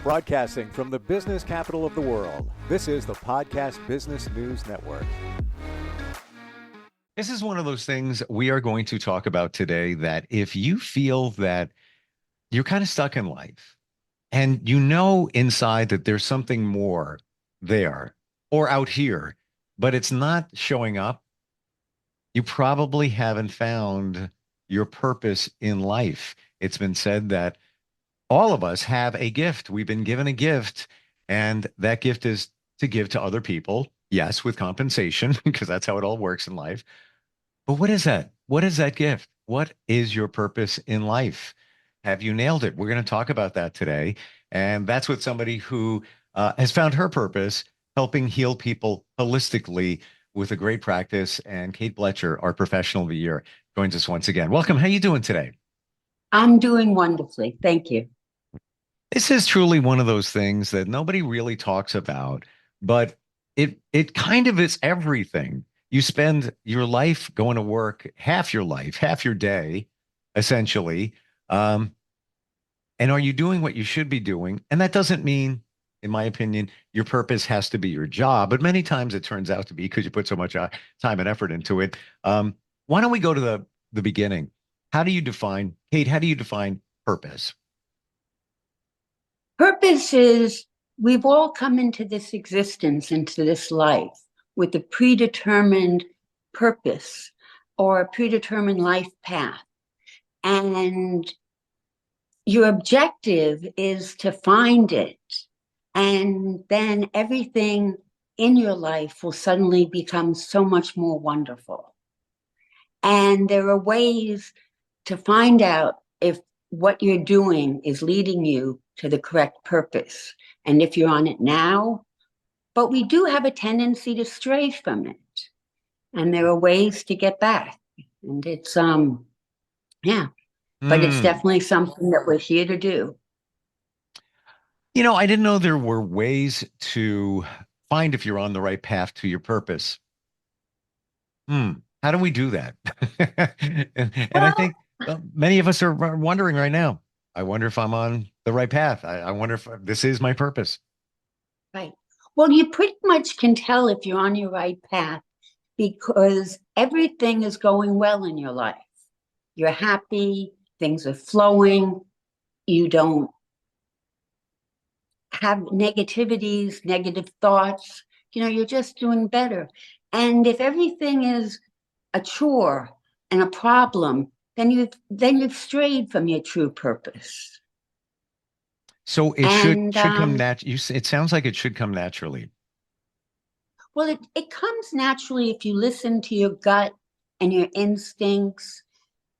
Broadcasting from the business capital of the world, this is the Podcast Business News Network. This is one of those things we are going to talk about today that if you feel that you're kind of stuck in life and you know inside that there's something more there or out here, but it's not showing up, you probably haven't found your purpose in life. It's been said that all of us have a gift. We've been given a gift, and that gift is to give to other people. Yes, with compensation, because that's how it all works in life. But what is that? What is that gift? What is your purpose in life? Have you nailed it? We're going to talk about that today. And that's with somebody who has found her purpose, helping heal people holistically with a great practice. And Kate Blecher, our professional of the year, joins us once again. Welcome. How are you doing today? I'm doing wonderfully. Thank you. This is truly one of those things that nobody really talks about, but it kind of is everything. You spend your life going to work, half your life, half your day, essentially. Um, and are you doing what you should be doing? And that doesn't mean, in my opinion, your purpose has to be your job, but many times it turns out to be because you put so much time and effort into it. Why don't we go to the beginning? How do you define, Kate, how do you define purpose? Purpose is we've all come into this existence, into this life with a predetermined purpose or a predetermined life path. And your objective is to find it. And then everything in your life will suddenly become so much more wonderful. And there are ways to find out if what you're doing is leading you to the correct purpose and if you're on it now. But we do have a tendency to stray from it. And there are ways to get back. And it's, yeah, but it's definitely something that we're here to do. You know, I didn't know there were ways to find if you're on the right path to your purpose. How do we do that? And I think many of us are wondering right now. I wonder if I'm on the right path. I wonder if this is my purpose. Right. Well, you pretty much can tell if you're on your right path because everything is going well in your life. You're happy, things are flowing, you don't have negativities, negative thoughts, you're just doing better. And if everything is a chore and a problem, then you've strayed from your true purpose. So it should come it sounds like it should come naturally. Well, it comes naturally if you listen to your gut and your instincts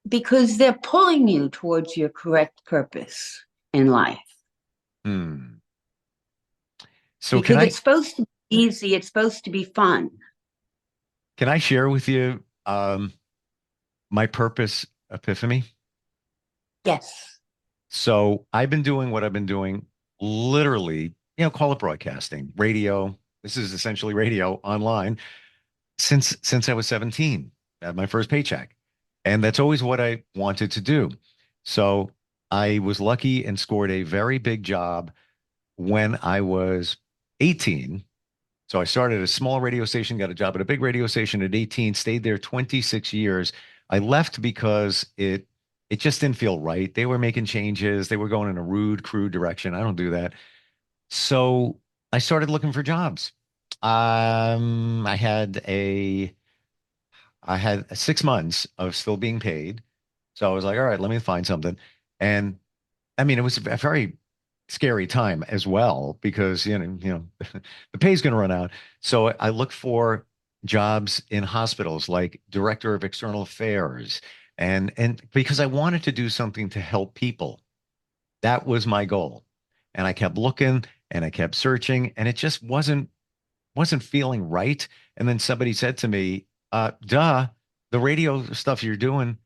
because they're pulling you towards your correct purpose in life. So because it's supposed to be easy, it's supposed to be fun. Can I share with you my purpose epiphany? Yes. So I've been doing what I've been doing, literally, call it broadcasting, radio. This is essentially radio online since I was 17, at my first paycheck. And that's always what I wanted to do. So I was lucky and scored a very big job when I was 18. So I started at a small radio station, got a job at a big radio station at 18, stayed there 26 years. I left because it just didn't feel right. They were making changes. They were going in a rude, crude direction. I don't do that. So I started looking for jobs. I had I had 6 months of still being paid. So I was like, all right, let me find something. And I mean, it was a very scary time as well because the pay's going to run out. So I looked for jobs in hospitals like director of external affairs and because I wanted to do something to help people. That was my goal. And I kept looking and I kept searching and it just wasn't feeling right. And then somebody said to me, the radio stuff you're doing,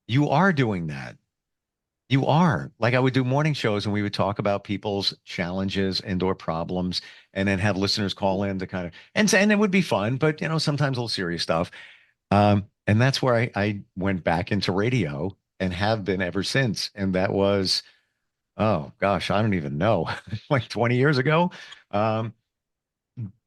you are doing that. You are. Like I would do morning shows and we would talk about people's challenges and or problems and then have listeners call in to kind of and it would be fun, but sometimes a little serious stuff. And that's where I went back into radio and have been ever since. And that was Oh gosh, I don't even know, like 20 years ago. Um,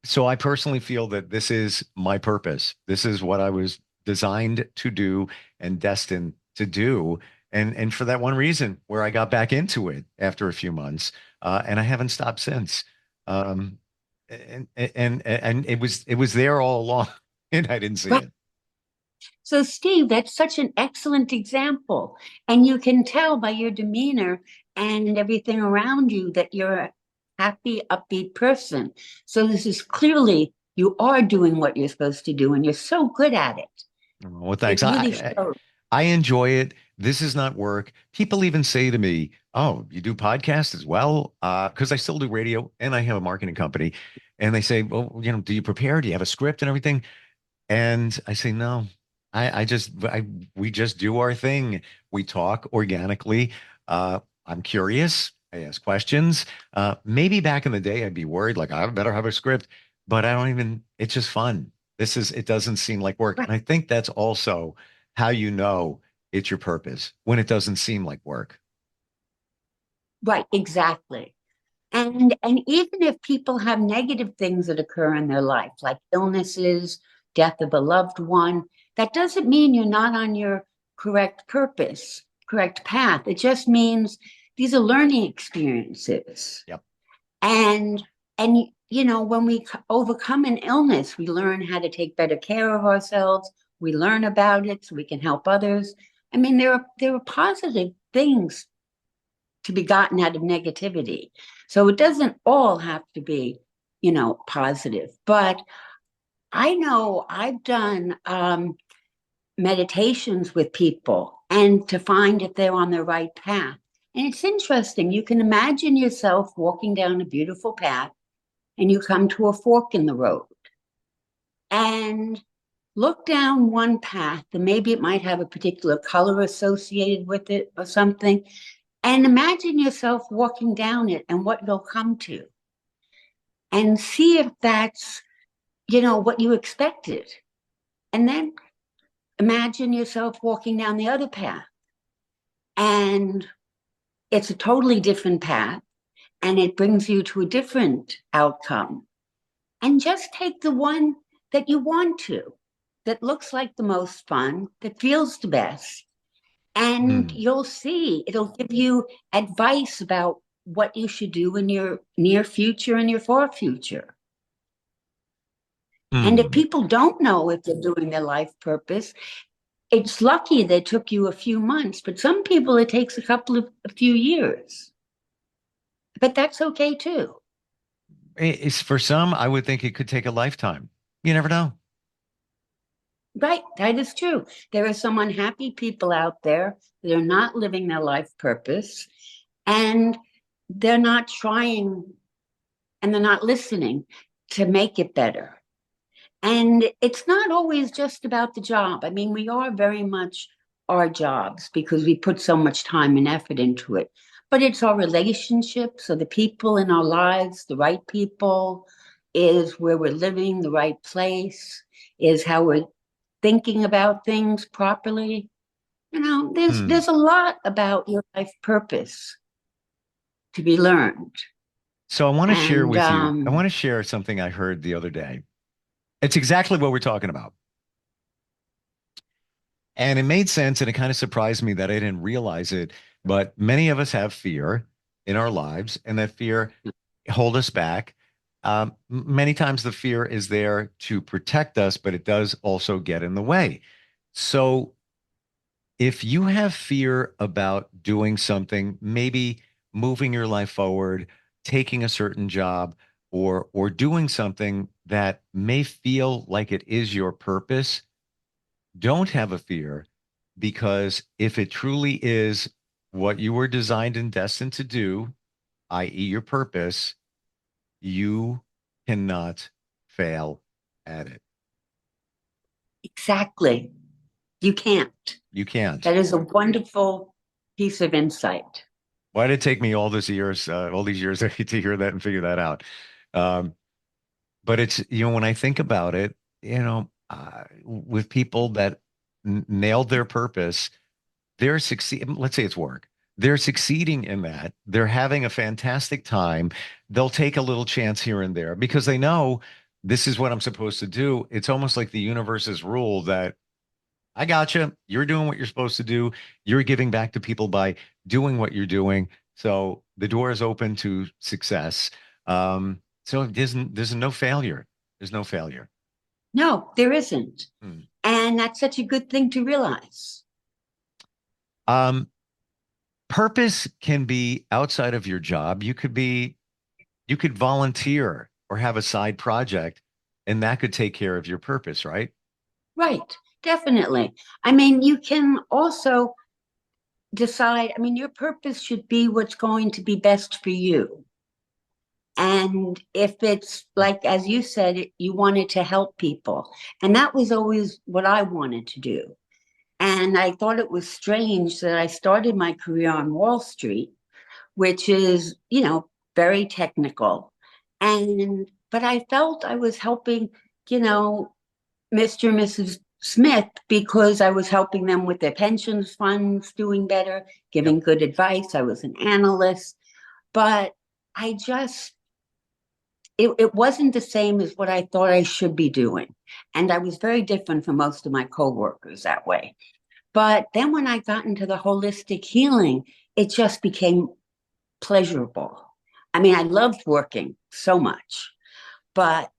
so I personally feel that this is my purpose. This is what I was designed to do and destined to do. And for that one reason, where I got back into it after a few months, and I haven't stopped since. Um, and it was there all along, and I didn't see Right. it. So, Steve, that's such an excellent example. And you can tell by your demeanor and everything around you that you're a happy, upbeat person. So, this is clearly you are doing what you're supposed to do, and you're so good at it. Well, It thanks. really I, shows. I enjoy it. This is not work. People even say to me, "Oh, you do podcasts as well?" Because I still do radio and I have a marketing company. And they say, "Well, do you prepare? Do you have a script and everything?" And I say, "No, we just do our thing. We talk organically. I'm curious. I ask questions. Maybe back in the day, I'd be worried, like I better have a script, but I don't even. It's just fun. It doesn't seem like work, and I think that's also how you know it's your purpose when it doesn't seem like work. Right, exactly. And even if people have negative things that occur in their life, like illnesses, death of a loved one, that doesn't mean you're not on your correct purpose, correct path. It just means these are learning experiences. Yep. And when we overcome an illness, we learn how to take better care of ourselves. We learn about it so we can help others. I mean, there are positive things to be gotten out of negativity. So it doesn't all have to be, positive. But I know I've done meditations with people and to find if they're on the right path. And it's interesting. You can imagine yourself walking down a beautiful path and you come to a fork in the road and look down one path and maybe it might have a particular color associated with it or something. And imagine yourself walking down it and what you'll come to and see if that's, what you expected. And then imagine yourself walking down the other path and it's a totally different path and it brings you to a different outcome. And just take the one that you want to, that looks like the most fun, that feels the best. And Hmm. you'll see it'll give you advice about what you should do in your near future and your far future. And if Hmm. people don't know if they're doing their life purpose, it's lucky that it took you a few months, but some people it takes a few years. But that's okay too. It's for some, I would think it could take a lifetime. You never know. Right, that is true. There are some unhappy people out there that are not living their life purpose and they're not trying and they're not listening to make it better. And it's not always just about the job. I mean, we are very much our jobs because we put so much time and effort into it. But it's our relationships, so the people in our lives, the right people, is where we're living, the right place, is how we're thinking about things properly. Hmm. There's a lot about your life purpose to be learned. So I want to share And with you, I want to share something I heard the other day. It's exactly what we're talking about. And it made sense and it kind of surprised me that I didn't realize it. But many of us have fear in our lives, and that fear hold us back. Many times the fear is there to protect us, but it does also get in the way. So if you have fear about doing something, maybe moving your life forward, taking a certain job, or doing something that may feel like it is your purpose, don't have a fear, because if it truly is what you were designed and destined to do, i.e., your purpose, you cannot fail at it. exactly, you can't. You can't. That is a wonderful piece of insight. Why did it take me all these years to hear that and figure that out? Um, but it's, when I think about it, with people that nailed their purpose, they're succeeding. Let's say it's work. they're succeeding in that. They're having a fantastic time. They'll take a little chance here and there because they know this is what I'm supposed to do. It's almost like the universe's rule that I got you. You're doing what you're supposed to do. You're giving back to people by doing what you're doing. So the door is open to success. So there's no failure. There's no failure. No, there isn't. Hmm. And that's such a good thing to realize. Um, Purpose can be outside of your job. You could volunteer or have a side project, and that could take care of your purpose, right? Right, definitely. I mean, you can also decide, I mean, your purpose should be what's going to be best for you. And if it's like, as you said, you wanted to help people, and that was always what I wanted to do. And I thought it was strange that I started my career on Wall Street, which is, very technical. But I felt I was helping, you know, Mr. and Mrs. Smith because I was helping them with their pensions funds doing better, Yep. giving good advice. I was an analyst, but I just, it wasn't the same as what I thought I should be doing. And I was very different from most of my coworkers that way. But then when I got into the holistic healing, it just became pleasurable. I mean, I loved working so much, but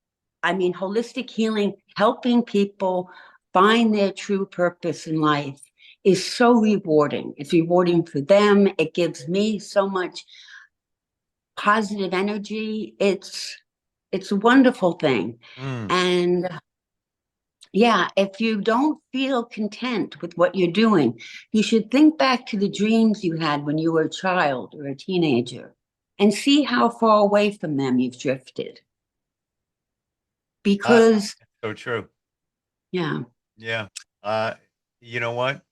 I mean, holistic healing, helping people find their true purpose in life is so rewarding. It's rewarding for them. It gives me so much positive energy. It's a wonderful thing. Mm. And yeah, if you don't feel content with what you're doing, you should think back to the dreams you had when you were a child or a teenager and see how far away from them you've drifted. Uh, Because, so true. yeah, Yeah. Uh, you know what?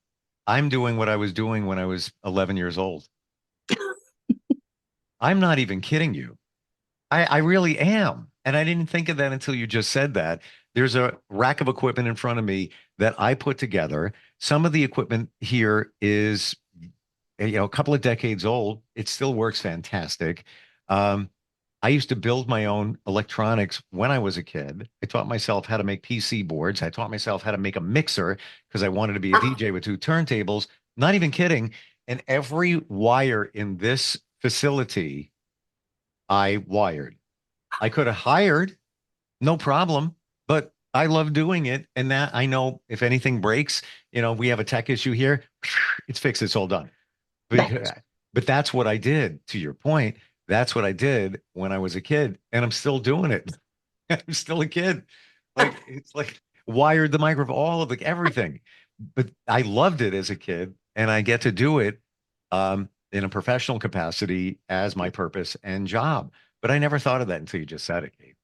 I'm doing what I was doing when I was 11 years old. I'm not even kidding you. I really am. And I didn't think of that until you just said that. There's a rack of equipment in front of me that I put together. Some of the equipment here is, a couple of decades old. It still works fantastic. Um, I used to build my own electronics when I was a kid. I taught myself how to make PC boards. I taught myself how to make a mixer because I wanted to be a DJ with two turntables. Not even kidding. And every wire in this facility, I wired. I could have hired, no problem, but I love doing it. And that I know if anything breaks, we have a tech issue here, it's fixed, it's all done. But, right. but that's what I did, to your point. That's what I did when I was a kid, and I'm still doing it. I'm still a kid. Like it's like wired the microphone, all of everything. But I loved it as a kid, and I get to do it in a professional capacity as my purpose and job. But I never thought of that until you just said it, Kate.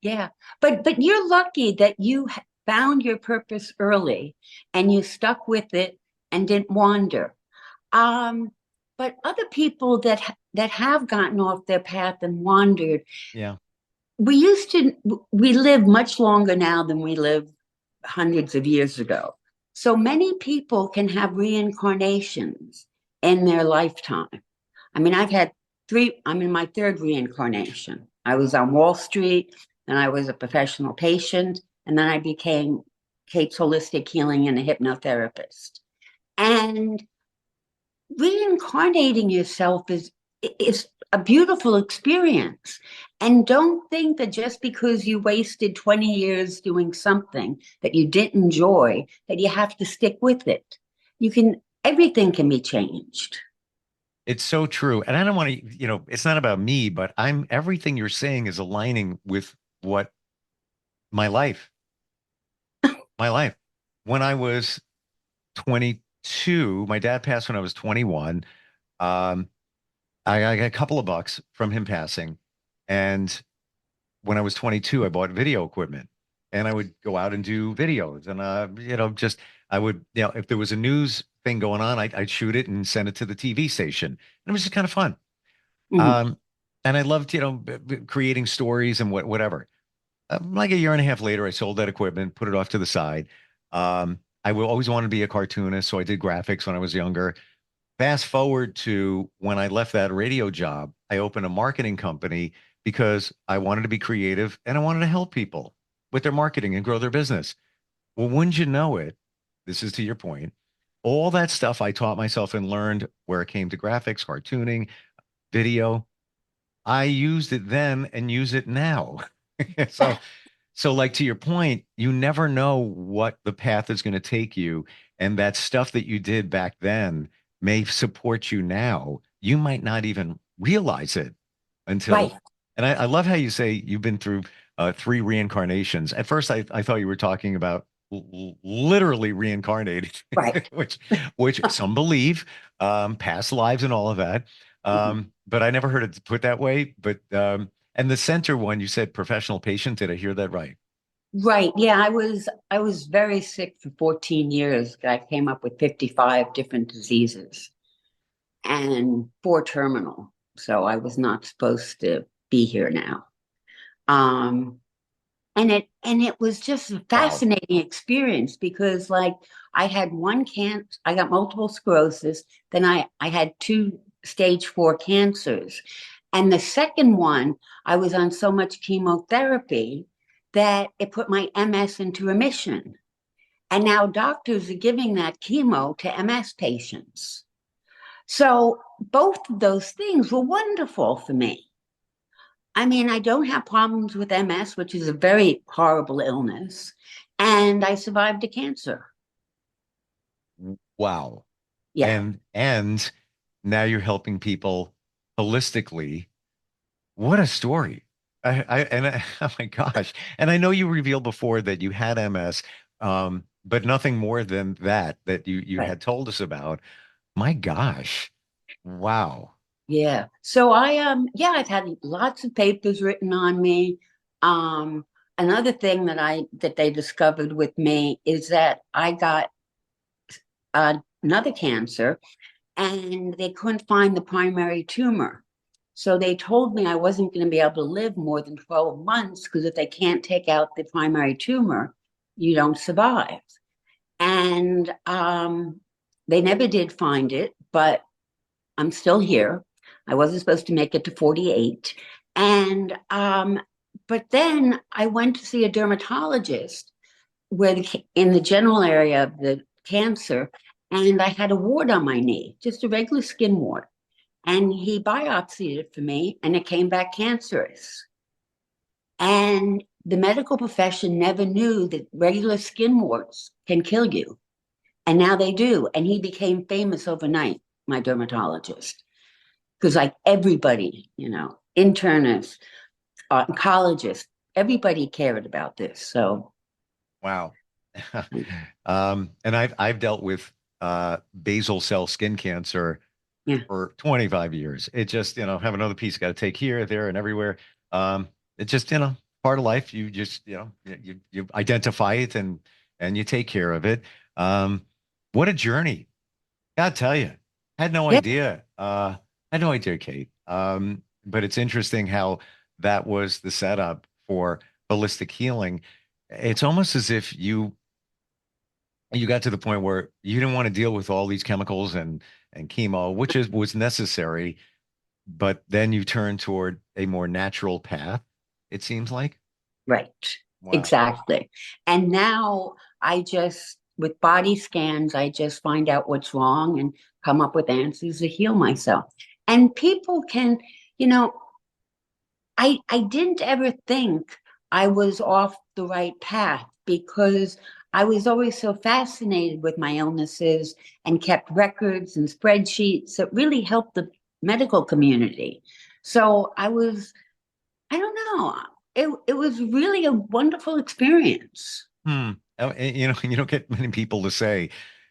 Yeah. But you're lucky that you found your purpose early and you stuck with it and didn't wander. Um, but other people that have gotten off their path and wandered, Yeah. we live much longer now than we lived hundreds of years ago. So many people can have reincarnations in their lifetime. I mean, I'm in my third reincarnation. I was on Wall Street, and I was a professional patient, and then I became Kate's Holistic Healing and a hypnotherapist. And reincarnating yourself is a beautiful experience. And don't think that just because you wasted 20 years doing something that you didn't enjoy, that you have to stick with it. Everything can be changed. It's so true. And I don't want to, it's not about me, but everything you're saying is aligning with what my life, my life. When I was 22, my dad passed when I was 21. Um, I got a couple of bucks from him passing. And when I was 22, I bought video equipment and I would go out and do videos. And, I would, if there was a news thing going on, I'd shoot it and send it to the TV station. And it was just kind of fun. Mhm. Um, and I loved, creating stories and whatever. Like a year and a half later, I sold that equipment, put it off to the side. I will always want to be a cartoonist, so I did graphics when I was younger. Fast forward to when I left that radio job, I opened a marketing company because I wanted to be creative and I wanted to help people with their marketing and grow their business. Well, wouldn't you know it? This is to your point. All that stuff I taught myself and learned where it came to graphics, cartooning, video. I used it then and use it now. So, so like to your point, you never know what the path is going to take you. And that stuff that you did back then may support you now. You might not even realize it Right, until, and I love how you say you've been through three reincarnations. At first, I thought you were talking about literally reincarnated, right. which some believe, past lives and all of that. Mhm. But I never heard it put that way. But and the center one, you said professional patient. Did I hear that right? Right. Yeah, I was very sick for 14 years. I came up with 55 different diseases and four terminal. So I was not supposed to be here now. Um, and it was just a Wow. fascinating experience because like I had one cancer, I got multiple sclerosis, then I had two stage four cancers. And the second one, I was on so much chemotherapy that it put my MS into remission. And now doctors are giving that chemo to MS patients. So both of those things were wonderful for me. I mean, I don't have problems with MS, which is a very horrible illness, and I survived a cancer. Wow. Yeah, And now you're helping people holistically. What a story. Oh my gosh. And I know you revealed before that you had MS, but nothing more than that that you right. had told us about. My gosh. Wow. Yeah. So yeah, I've had lots of papers written on me. Um Another thing that they discovered with me is that I got another cancer and they couldn't find the primary tumor. So they told me I wasn't going to be able to live more than 12 months because if they can't take out the primary tumor, you don't survive. And they never did find it, but I'm still here. I wasn't supposed to make it to 48. And but then I went to see a dermatologist where in the general area of the cancer, and I had a wart on my knee, just a regular skin wart. And he biopsied it for me, and it came back cancerous. And the medical profession never knew that regular skin warts can kill you. And now they do. And he became famous overnight, my dermatologist. Because, like everybody, internists, oncologists, everybody cared about this. So, Wow. And I've dealt with basal cell skin cancer yeah, for 25 years. It just, have another piece got to take here, there, and everywhere. It's just, part of life. You just, you identify it and you take care of it. What a journey. Gotta tell you, had no yeah, idea. Had no idea, Kate. But it's interesting how that was the setup for holistic healing. It's almost as if you got to the point where you didn't want to deal with all these chemicals and chemo, which is was necessary, but then you turn toward a more natural path, it seems like. right. Wow. Exactly. And now with body scans, I just find out what's wrong and come up with answers to heal myself. And people can, you know, I didn't ever think I was off the right path because I was always so fascinated with my illnesses and kept records and spreadsheets that really helped the medical community. So I don't know, it was really a wonderful experience. Hmm. And, you don't get many people to say,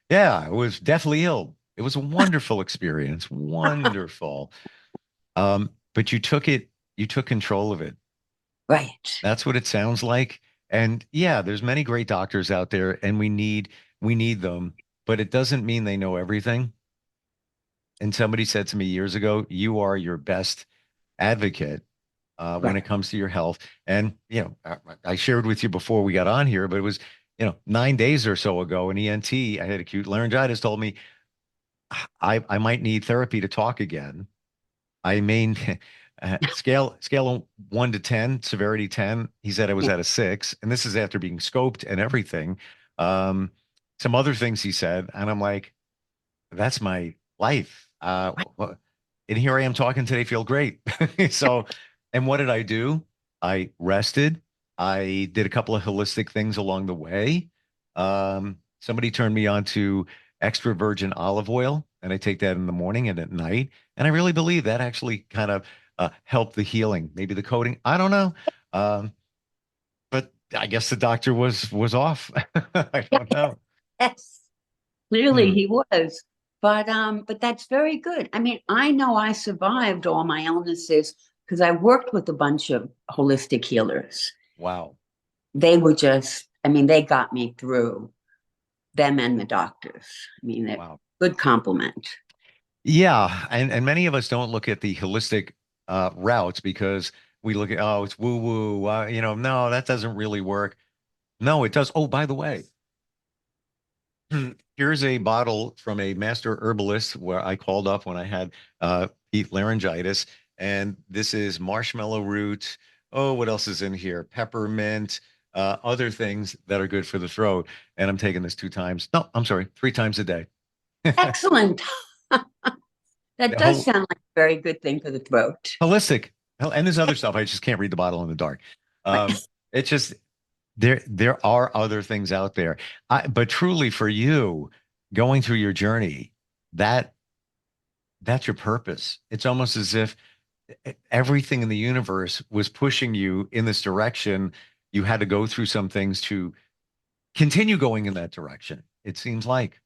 yeah, I was deathly ill. It was a wonderful experience. Wonderful. But you took control of it. Right, That's what it sounds like. And yeah, there's many great doctors out there and we need them, but it doesn't mean they know everything. And somebody said to me years ago, you are your best advocate when right, it comes to your health. And, I shared with you before we got on here, but it was, 9 days or so ago, an ENT, I had acute laryngitis, told me I might need therapy to talk again. I mean, scale of 1 to 10, severity 10. He said I was Yeah. at a 6, and this is after being scoped and everything. Um, some other things he said, and I'm like, that's my life. And here I am talking today, feel great. So, and what did I do? I rested. I did a couple of holistic things along the way. Somebody turned me on to extra virgin olive oil, and I take that in the morning and at night. And I really believe that actually kind of helped the healing, maybe the coding. I don't know. Um, but I guess the doctor was off. I don't know. Yes, clearly Hmm. he was. But that's very good. I mean, I know I survived all my illnesses because I worked with a bunch of holistic healers. Wow. They were just, I mean, they got me through, them and the doctors. I mean, a Wow. good compliment. Yeah, and many of us don't look at the holistic routes because we look at, oh, it's woo woo. No, that doesn't really work. No, it does. Oh, by the way, here's a bottle from a master herbalist where I called up when I had peat laryngitis, and this is marshmallow root. Oh, what else is in here? Peppermint, other things that are good for the throat. And I'm taking this 2 times. No, I'm sorry, 3 times a day. Excellent. That does Whole sound like a very good thing for the throat. holistic. Hell, and there's other stuff. I just can't read the bottle in the dark. Right. It's just there are other things out there. But truly for you, going through your journey, that that's your purpose. It's almost as if everything in the universe was pushing you in this direction. You had to go through some things to continue going in that direction. It seems like.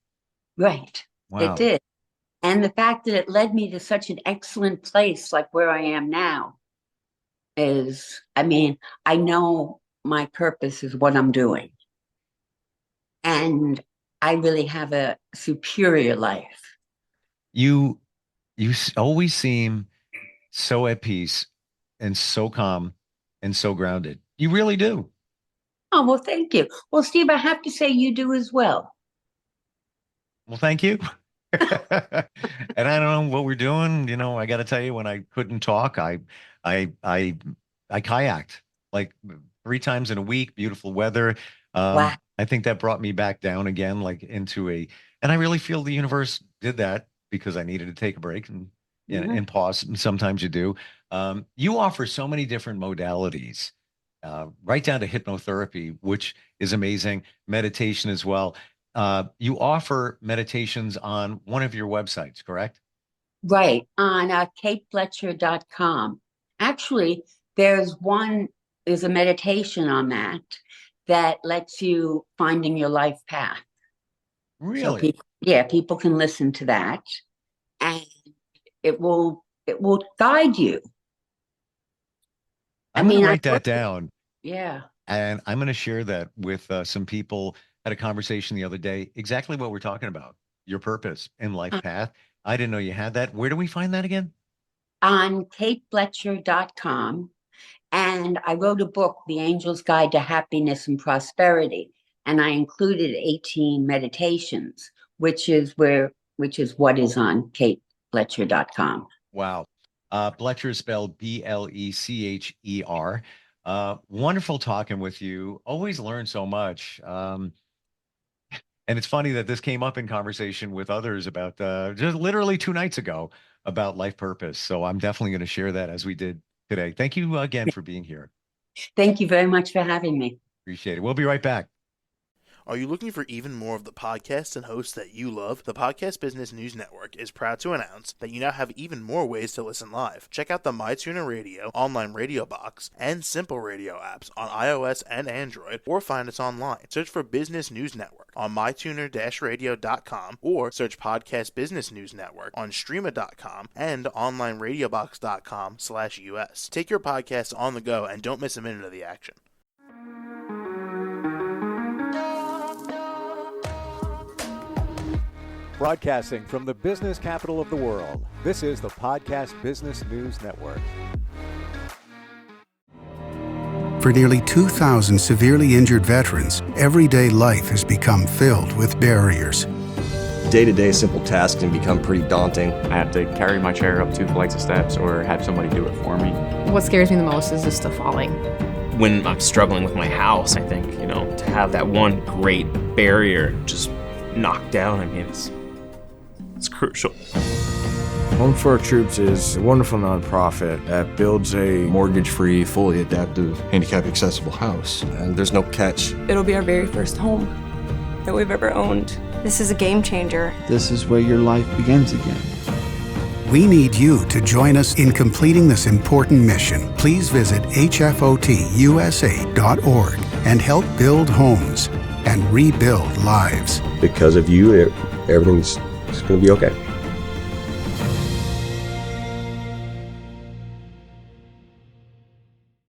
Right. It Wow. did. And the fact that it led me to such an excellent place like where I am now is, I mean, I know my purpose is what I'm doing. And I really have a superior life. You always seem so at peace and so calm and so grounded. You really do. Oh, well, thank you. Well, Steve, I have to say you do as well. Well, thank you. And I don't know what we're doing. I got to tell you, when I couldn't talk, I, I, I kayaked like 3 times in a week. Beautiful weather. Wow. I think that brought me back down again, like and I really feel the universe did that because I needed to take a break Mhm. and pause. And sometimes you do. You offer so many different modalities, right down to hypnotherapy, which is amazing. Meditation as well. You offer meditations on one of your websites, correct? Right. On kateblecher.com. Actually, there's a meditation on that lets you finding your life path. So Really? people can listen to that and it will guide you. I I'm going to mean, write that down, yeah. and I'm going to share that with some people. Had a conversation the other day, exactly what we're talking about, your purpose and life Uh, path. I didn't know you had that. Where do we find that again? On kateblecher.com. And I wrote a book, The Angel's Guide to Happiness and Prosperity. And I included 18 meditations, which is what is on kateblecher.com. Wow. Blecher is spelled Blecher. Wonderful talking with you. Always learn so much. And it's funny that this came up in conversation with others about just literally 2 nights ago about life purpose. So I'm definitely going to share that as we did today. Thank you again for being here. Thank you very much for having me. Appreciate it. We'll be right back. Are you looking for even more of the podcasts and hosts that you love? The Podcast Business News Network is proud to announce that you now have even more ways to listen live. Check out the MyTuner Radio, online radio box, and Simple Radio apps on iOS and Android, or find us online. Search for Business News Network on mytuner-radio.com, or search Podcast Business News Network on streama.com and onlineradiobox.com/US. Take your podcast on the go and don't miss a minute of the action. Broadcasting from the business capital of the world, this is the Podcast Business News Network. For nearly 2,000 severely injured veterans, everyday life has become filled with barriers. day-to-day simple tasks can become pretty daunting. I have to carry my chair up 2 flights of steps or have somebody do it for me. What scares me the most is just the falling. When I'm struggling with my house, I think, to have that one great barrier just knocked down, it's crucial. Home for Our Troops is a wonderful nonprofit that builds a mortgage-free, fully adaptive, handicap-accessible house. And there's no catch. It'll be our very first home that we've ever owned. This is a game changer. This is where your life begins again. We need you to join us in completing this important mission. Please visit hfotusa.org and help build homes and rebuild lives. Because of you, everything's going to be okay.